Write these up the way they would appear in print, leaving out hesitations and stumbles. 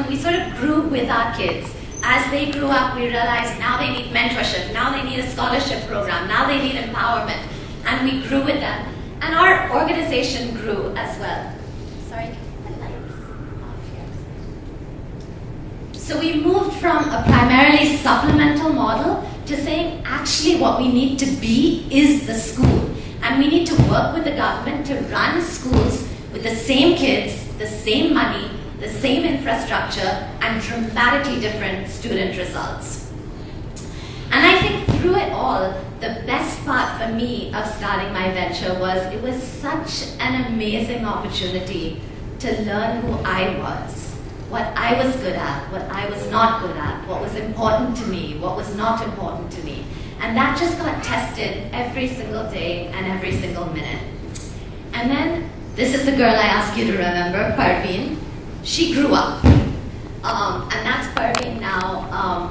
and we sort of grew with our kids. As they grew up, we realized now they need mentorship, now they need a scholarship program, now they need empowerment, and we grew with them. And our organization grew as well. Sorry, can you put the lights off here? So we moved from a primarily supplemental model to saying actually what we need to be is the school. And we need to work with the government to run schools with the same kids, the same money, the same infrastructure, and dramatically different student results. And I think through it all, the best part for me of starting my venture was it was such an amazing opportunity to learn who I was, what I was good at, what I was not good at, what was important to me, what was not important to me. And that just got tested every single day and every single minute. And then, this is the girl I asked you to remember, Parveen. She grew up. And that's Parveen now,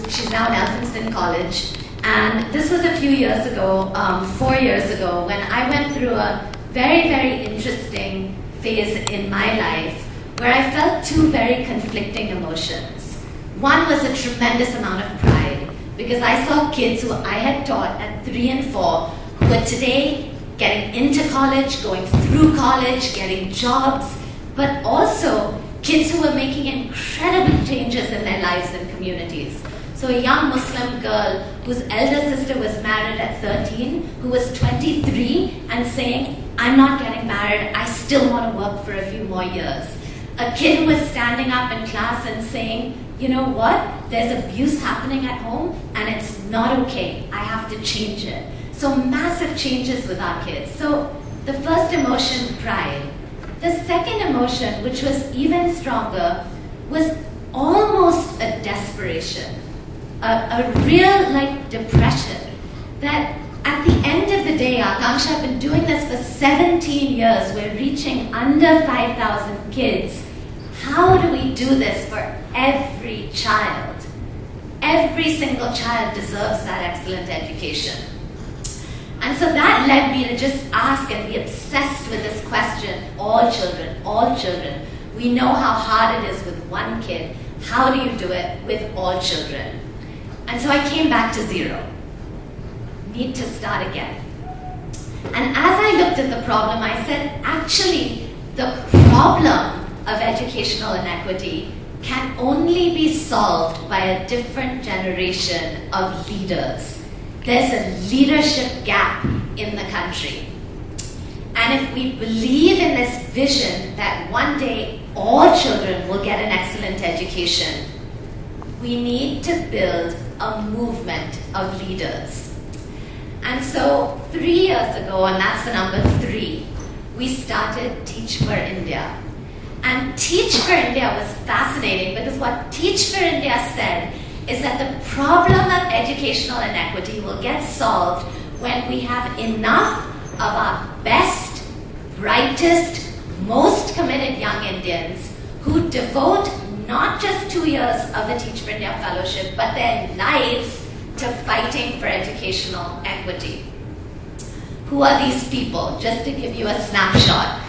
she's now in Elphinstone College. And this was a few years ago, 4 years ago, when I went through a very, very interesting phase in my life where I felt two very conflicting emotions. One was a tremendous amount of pride, because I saw kids who I had taught at 3 and 4 who were today getting into college, going through college, getting jobs, but also kids who were making incredible changes in their lives and communities. So a young Muslim girl whose elder sister was married at 13, who was 23 and saying, I'm not getting married, I still want to work for a few more years. A kid who was standing up in class and saying, you know what, there's abuse happening at home and it's not okay, I have to change it. So massive changes with our kids. So the first emotion, pride. The second emotion, which was even stronger, was almost a desperation, a real depression. That at the end of the day, Akanksha, I've been doing this for 17 years. We're reaching under 5,000 kids. How do we do this for every child? Every single child deserves that excellent education. And so that led me to just ask and be obsessed with this question, all children, all children. We know how hard it is with one kid. How do you do it with all children? And so I came back to zero. Need to start again. And as I looked at the problem, I said, actually, the problem of educational inequity can only be solved by a different generation of leaders. There's a leadership gap in the country. And if we believe in this vision that one day all children will get an excellent education, we need to build a movement of leaders. And so 3 years ago, and that's the number 3, we started Teach for India. And Teach for India was fascinating because what Teach for India said is that the problem of educational inequity will get solved when we have enough of our best, brightest, most committed young Indians who devote not just 2 years of the Teach for India Fellowship, but their lives to fighting for educational equity. Who are these people? Just to give you a snapshot.